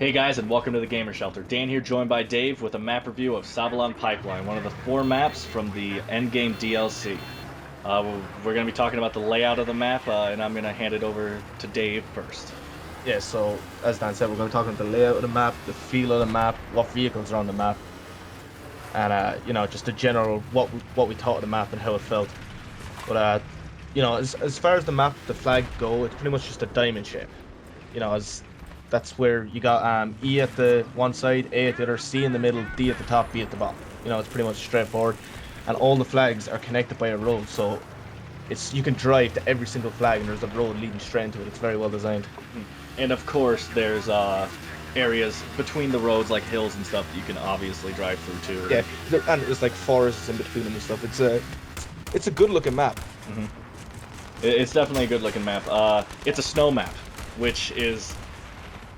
Hey guys, and welcome to the Gamer Shelter. Dan here, joined by Dave with a map review of Sabalan Pipeline, one of the 4 maps from the Endgame DLC. We're going to be talking about the layout of the map, and I'm going to hand it over to Dave first. Yeah, so as Dan said, we're going to talk about the layout of the map, the feel of the map, what vehicles are on the map, and just the general what we thought of the map and how it felt. But as far as the map, the flag go, it's pretty much just a diamond shape. As that's where you got E at the one side, A at the other, C in the middle, D at the top, B at the bottom. It's pretty much straightforward, and all the flags are connected by a road, so you can drive to every single flag, and there's a road leading straight into it. It's very well designed. And of course, there's areas between the roads, like hills and stuff, that you can obviously drive through too. Yeah, and there's like forests in between them and stuff. It's a good looking map. Mm-hmm. It's definitely a good looking map. It's a snow map, which is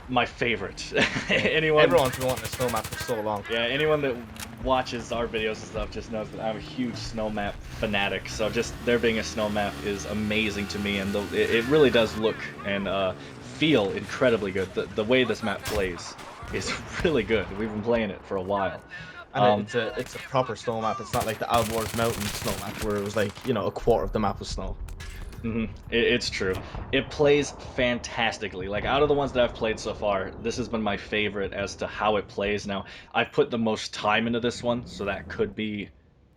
my favorite. Everyone's been wanting a snow map for so long. Yeah, anyone that watches our videos and stuff just knows that I'm a huge snow map fanatic. So just there being a snow map is amazing to me, and it really does look and feel incredibly good. The way this map plays is really good. We've been playing it for a while. And it's a proper snow map. It's not like the Alborz Mountain snow map where it was like, a quarter of the map was snow. It's true. It plays fantastically. Like, out of the ones that I've played so far, this has been my favorite as to how it plays. Now, I've put the most time into this one, so that could be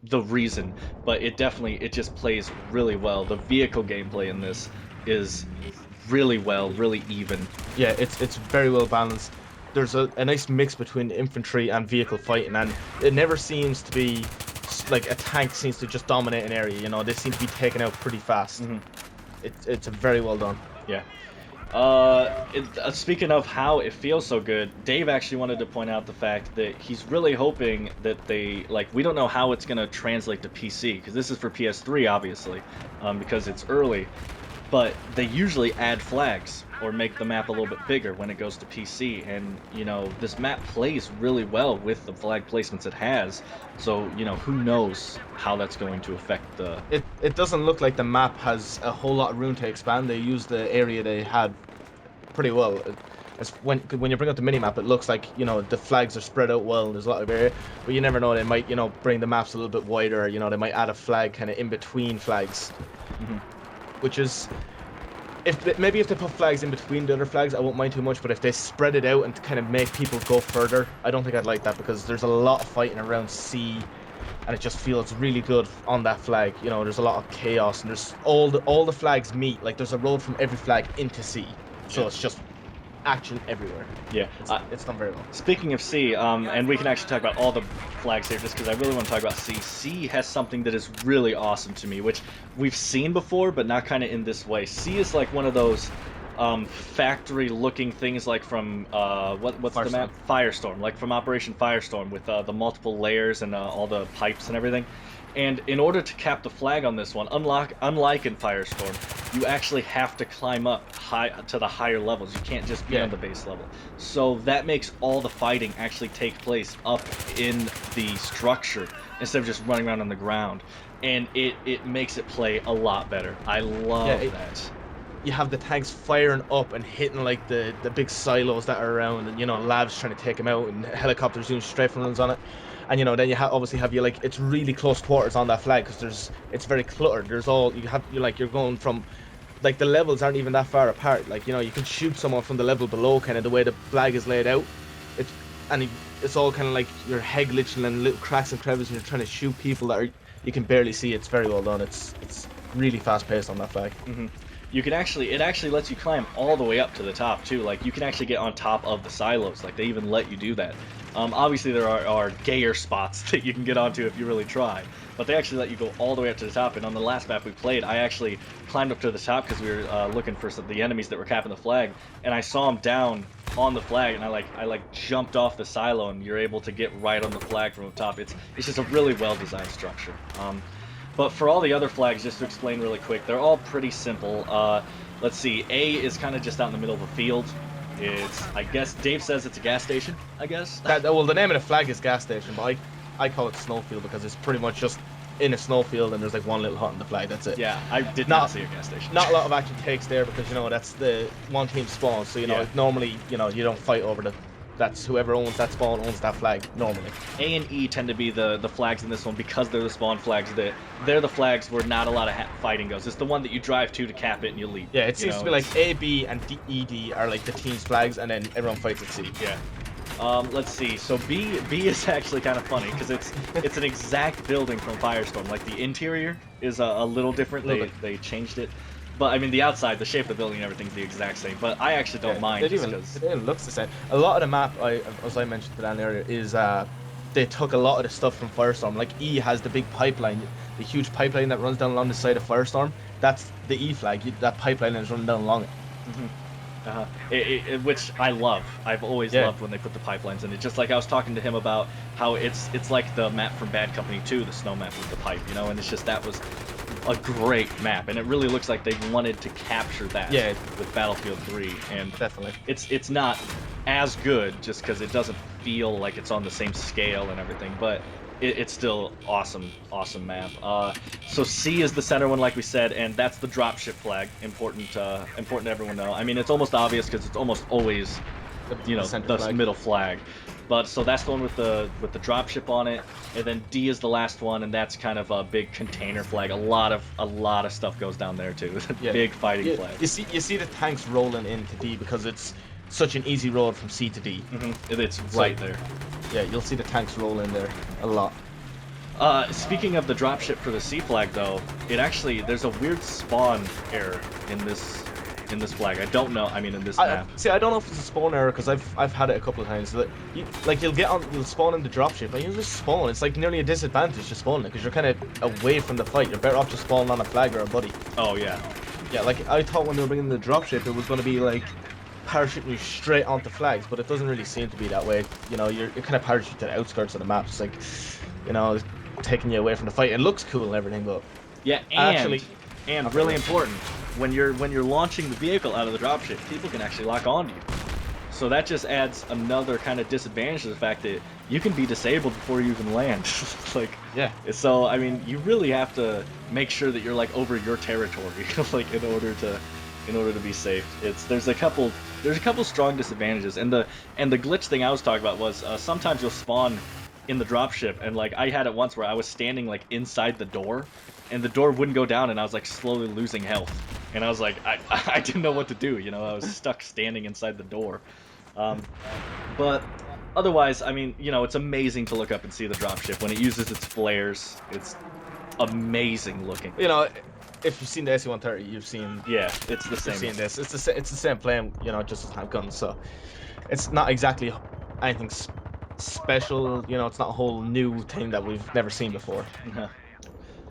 the reason, but it just plays really well. The vehicle gameplay in this is really even. Yeah, it's very well balanced. There's a nice mix between infantry and vehicle fighting, and it never seems to be like a tank seems to just dominate an area. They seem to be taken out pretty fast. It's very well done. Yeah. Speaking of how it feels so good, Dave actually wanted to point out the fact that he's really hoping that we don't know how it's going to translate to PC, because this is for PS3, obviously, because it's early, but they usually add flags or make the map a little bit bigger when it goes to PC, and this map plays really well with the flag placements it has, so who knows how that's going to affect the... It doesn't look like the map has a whole lot of room to expand. They used the area they had pretty well. When you bring up the minimap, it looks like the flags are spread out well and there's a lot of area, but you never know, they might bring the maps a little bit wider. They might add a flag kind of in between flags. Which is, maybe if they put flags in between the other flags, I won't mind too much. But if they spread it out and kind of make people go further, I don't think I'd like that, because there's a lot of fighting around C, and it just feels really good on that flag. There's a lot of chaos, and there's all the flags meet. Like, there's a road from every flag into C, so it's just action everywhere. Yeah, it's done very well. Speaking of C, and we can actually talk about all the flags here, just because I really want to talk about C. C has something that is really awesome to me, which we've seen before, but not kind of in this way. C is like one of those factory-looking things, like from what's the map? Firestorm, like from Operation Firestorm, with the multiple layers and all the pipes and everything. And in order to cap the flag on this one, unlike in Firestorm, you actually have to climb up high to the higher levels. You can't just be on the base level. So that makes all the fighting actually take place up in the structure instead of just running around on the ground. And it makes it play a lot better. I love that. You have the tanks firing up and hitting like the big silos that are around, and labs trying to take them out, and helicopters doing strafe runs on it. And then you obviously have it's really close quarters on that flag, because it's very cluttered. You're going from, like, the levels aren't even that far apart. Like, you can shoot someone from the level below, kind of the way the flag is laid out. It's all kind of like you're head glitching and little cracks and crevices, and you're trying to shoot people that you can barely see. It's very well done. It's really fast paced on that flag. It actually lets you climb all the way up to the top too. Like, you can actually get on top of the silos. Like, they even let you do that. Obviously there are gayer spots that you can get onto if you really try, but they actually let you go all the way up to the top. And on the last map we played, I actually climbed up to the top because we were looking for the enemies that were capping the flag, and I saw them down on the flag, and I jumped off the silo, and you're able to get right on the flag from the top. It's just a really well designed structure. But for all the other flags, just to explain really quick, they're all pretty simple. Let's see, A is kind of just out in the middle of a field. I guess Dave says it's a gas station, I guess? Well, the name of the flag is gas station, but I call it snowfield, because it's pretty much just in a snowfield, and there's like one little hut in the flag. That's it. Yeah, I did not see a gas station. Not a lot of action takes there, because that's the one team spawn. So normally you don't fight over That's whoever owns that spawn owns that flag normally. A and E tend to be the flags in this one because they're the spawn flags. That they're the flags where not a lot of fighting goes. It's the one that you drive to cap it and you leave. Yeah, it You seems know, to be like A, B, and ED are like the team's flags, and then everyone fights at C. Yeah. Let's see. So B is actually kind of funny because it's an exact building from Firestorm. Like the interior is a little different. They changed it, but I mean the outside, the shape of the building, and everything's the exact same. But I actually don't mind It just even, because. it even looks the same. A lot of the map, as I mentioned to Dan earlier, is they took a lot of the stuff from Firestorm. Like E has the big pipeline, the huge pipeline that runs down along the side of Firestorm. That's the E flag. That pipeline is running down along it. Mm-hmm. Which I love. I've always loved when they put the pipelines in it. Just like I was talking to him about how it's like the map from Bad Company 2, the snow map with the pipe, you know, and it's just that was a great map, and it really looks like they wanted to capture that with Battlefield 3, and definitely it's not as good just because it doesn't feel like it's on the same scale and everything, but it's still awesome map. So C is the center one, like we said, and that's the dropship flag. Important to everyone know. I mean, it's almost obvious because it's almost always, you know, the middle flag. But so that's the one with the dropship on it, and then D is the last one, and that's kind of a big container flag. A lot of stuff goes down there too. Big fighting flag. You see the tanks rolling into D because it's such an easy road from C to D. It's right there. Yeah, you'll see the tanks roll in there a lot. Speaking of the dropship for the C flag, though, there's a weird spawn error in this flag. I don't know. I mean, in this map. See, I don't know if it's a spawn error because I've had it a couple of times. You'll spawn in the dropship and you'll just spawn. It's like nearly a disadvantage to spawn it because you're kind of away from the fight. You're better off just spawning on a flag or a buddy. Oh yeah. Yeah, like I thought when they were bringing the dropship, it was going to be like parachuting you straight onto flags, but it doesn't really seem to be that way. You know, you're kind of parachuted to the outskirts of the map. It's like, you know, taking you away from the fight. It looks cool and everything, but yeah, and really important, when you're launching the vehicle out of the dropship, people can actually lock onto you. So that just adds another kind of disadvantage to the fact that you can be disabled before you even land. Like, yeah. So I mean, you really have to make sure that you're like over your territory, like in order to be safe. There's a couple strong disadvantages, and the glitch thing I was talking about was sometimes you'll spawn in the dropship, and like I had it once where I was standing like inside the door, and the door wouldn't go down, and I was like slowly losing health, and I was like I didn't know what to do, you know, I was stuck standing inside the door. But otherwise, I mean, you know, it's amazing to look up and see the dropship when it uses its flares. It's amazing looking. You know, if you've seen the SC-130, you've seen. Yeah, it's the same. You've seen this. It's the same plane. You know, just doesn't have guns, so it's not exactly anything special. You know, it's not a whole new thing that we've never seen before.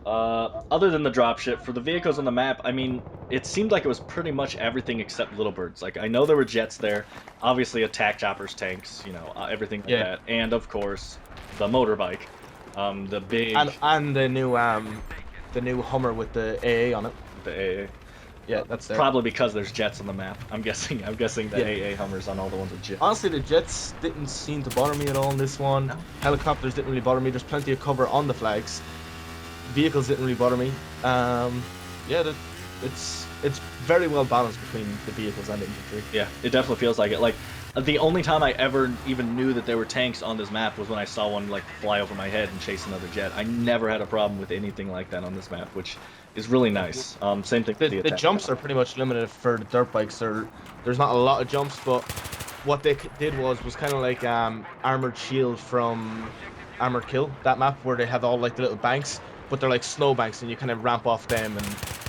Other than the dropship, for the vehicles on the map, I mean, it seemed like it was pretty much everything except Little Birds. Like, I know there were jets there, obviously attack choppers, tanks, you know, everything like that, and of course, the motorbike, the big and the new Hummer with the AA on it. The AA. Yeah, that's there. Probably because there's jets on the map. I'm guessing the AA Hummers on all the ones with jets. Honestly, the jets didn't seem to bother me at all in this one. No. Helicopters didn't really bother me. There's plenty of cover on the flags. Vehicles didn't really bother me. It's very well balanced between the vehicles and the infantry. Yeah, it definitely feels like it. Like, the only time I ever even knew that there were tanks on this map was when I saw one like fly over my head and chase another jet. I never had a problem with anything like that on this map, which is really nice. Same thing with the jumps are pretty much limited for the dirt bikes. There's not a lot of jumps, but what they did was kind of like Armored Shield from Armored Kill, that map where they have all like the little banks, but they're like snow banks, and you kind of ramp off them, and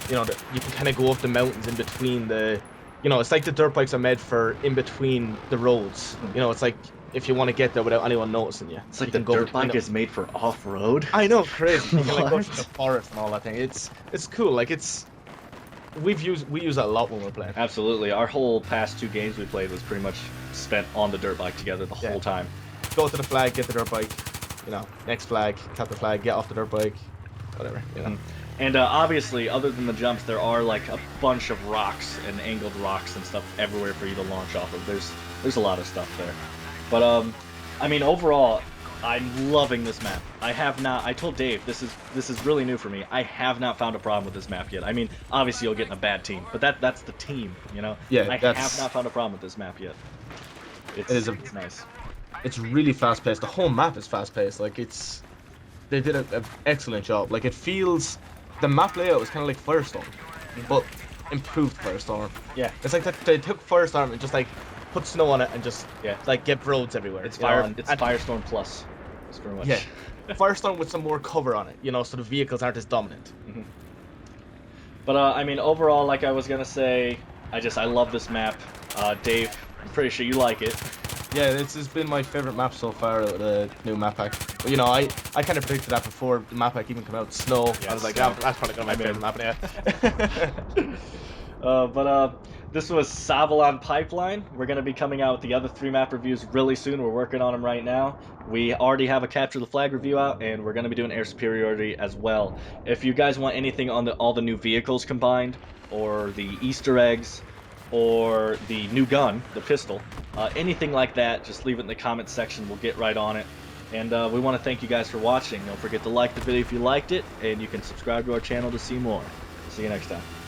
you know you can kind of go up the mountains in between the. You know, it's like the dirt bikes are made for in between the roads. You know, it's like if you want to get there without anyone noticing you. It's like the dirt bike is made for off-road. I know, crazy. You can like go through the forest and all that thing. It's cool. Like we use that a lot when we're playing. Absolutely. Our whole past 2 games we played was pretty much spent on the dirt bike together the whole time. Go to the flag, get the dirt bike. You know, next flag, tap the flag, get off the dirt bike, whatever. You know. And obviously, other than the jumps, there are like a bunch of rocks and angled rocks and stuff everywhere for you to launch off of. There's a lot of stuff there. But I mean, overall, I'm loving this map. I told Dave this is really new for me. I have not found a problem with this map yet. I mean, obviously you'll get in a bad team, but that's the team, you know. Yeah. I have not found a problem with this map yet. It's nice. It's really fast paced. The whole map is fast paced. Like they did an excellent job. Like it feels, the map layout is kind of like Firestorm, but improved Firestorm. Yeah. It's like they took Firestorm and just like put snow on it and just Yeah. like get roads everywhere. It's you know, It's Firestorm Plus. It's pretty much. Yeah. Firestorm with some more cover on it, you know, so the vehicles aren't as dominant. But I mean, overall, like I was gonna say, I love this map. Dave, I'm pretty sure you like it. Yeah, this has been my favorite map so far out of the new map pack. But, you know, I kind of predicted that before the map pack even came out. Snow. Yeah, I was like, snow. that's probably gonna be my favorite map. Yeah. But this was Sabalan Pipeline. We're going to be coming out with the other 3 map reviews really soon. We're working on them right now. We already have a Capture the Flag review out, and we're going to be doing Air Superiority as well. If you guys want anything on all the new vehicles combined, or the Easter eggs, or the new gun, the pistol, anything like that, just leave it in the comments section. We'll get right on it. And we want to thank you guys for watching. Don't forget to like the video if you liked it, and you can subscribe to our channel to see more. See you next time.